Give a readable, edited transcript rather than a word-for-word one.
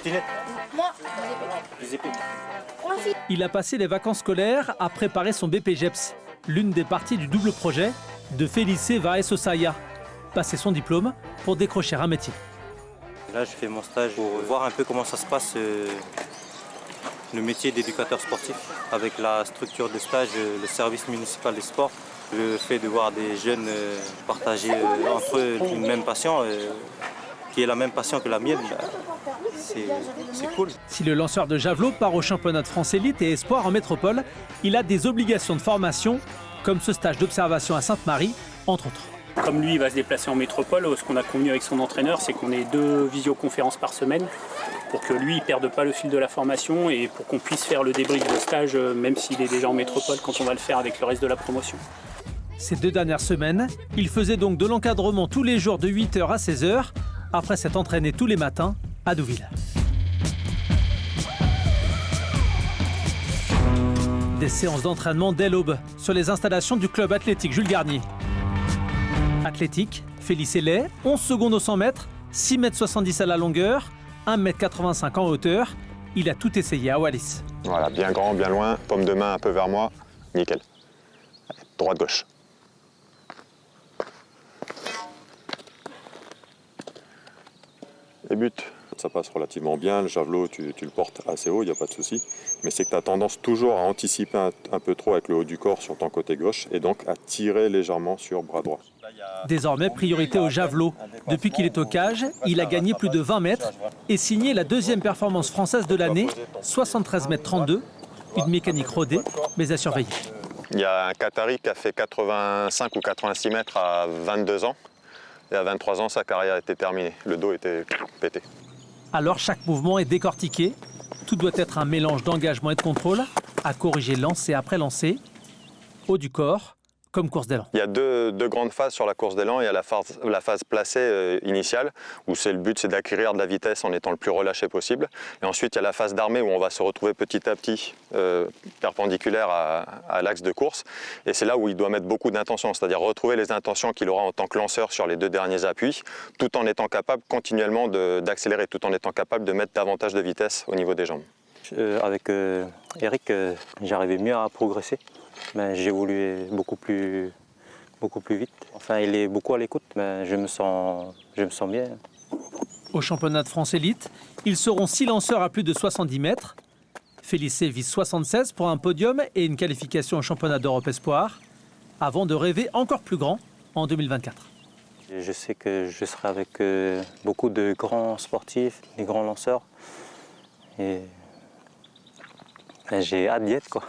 trottinette. Moi. Les épées. Il a passé les vacances scolaires à préparer son BPGEPS, l'une des parties du double projet de Felice Vaes Osaya, passer son diplôme pour décrocher un métier. Là, je fais mon stage pour voir un peu comment ça se passe, le métier d'éducateur sportif, avec la structure de stage, le service municipal des sports. Le fait de voir des jeunes partager entre eux une même passion, qui est la même passion que la mienne, c'est cool. Si le lanceur de javelot part au championnat de France élite et espoir en métropole, il a des obligations de formation, comme ce stage d'observation à Sainte-Marie, entre autres. Comme lui, il va se déplacer en métropole, ce qu'on a convenu avec son entraîneur, c'est qu'on ait 2 visioconférences par semaine pour que lui, il ne perde pas le fil de la formation et pour qu'on puisse faire le débrief de stage, même s'il est déjà en métropole, quand on va le faire avec le reste de la promotion. Ces 2 dernières semaines, il faisait donc de l'encadrement tous les jours de 8h à 16h, après s'être entraîné tous les matins à Deauville. Des séances d'entraînement dès l'aube sur les installations du club athlétique Jules Garnier. Athlétique, Felice Lay, 11 secondes au 100 mètres, 6,70 m à la longueur, 1,85 m en hauteur. Il a tout essayé à Wallis. Voilà, bien grand, bien loin, paume de main un peu vers moi, nickel. Droite-gauche. Et but. Ça passe relativement bien, le javelot, tu le portes assez haut, il n'y a pas de souci. Mais c'est que tu as tendance toujours à anticiper un peu trop avec le haut du corps sur ton côté gauche et donc à tirer légèrement sur bras droit. Désormais, priorité au javelot. Depuis qu'il est au cage, il a gagné plus de 20 mètres et signé la 2e performance française de l'année, 73,32 m. Une mécanique rodée, mais à surveiller. Il y a un Qatari qui a fait 85 ou 86 mètres à 22 ans. Et à 23 ans, sa carrière était terminée. Le dos était pété. Alors chaque mouvement est décortiqué. Tout doit être un mélange d'engagement et de contrôle, à corriger lancer après lancer, haut du corps, comme course d'élan. Il y a deux grandes phases sur la course d'élan. Il y a la phase placée initiale, où le but c'est d'acquérir de la vitesse en étant le plus relâché possible. Et ensuite, il y a la phase d'armée, où on va se retrouver petit à petit perpendiculaire à l'axe de course. Et c'est là où il doit mettre beaucoup d'intention, c'est-à-dire retrouver les intentions qu'il aura en tant que lanceur sur les 2 derniers appuis, tout en étant capable continuellement d'accélérer, tout en étant capable de mettre davantage de vitesse au niveau des jambes. Avec Eric, j'arrivais mieux à progresser. Mais j'ai voulu beaucoup plus vite. Enfin, il est beaucoup à l'écoute, mais je me sens bien. Au championnat de France élite, ils seront 6 lanceurs à plus de 70 mètres. Felice vise 76 pour un podium et une qualification au championnat d'Europe Espoir, avant de rêver encore plus grand en 2024. Je sais que je serai avec beaucoup de grands sportifs, des grands lanceurs. Et j'ai hâte d'y être, quoi.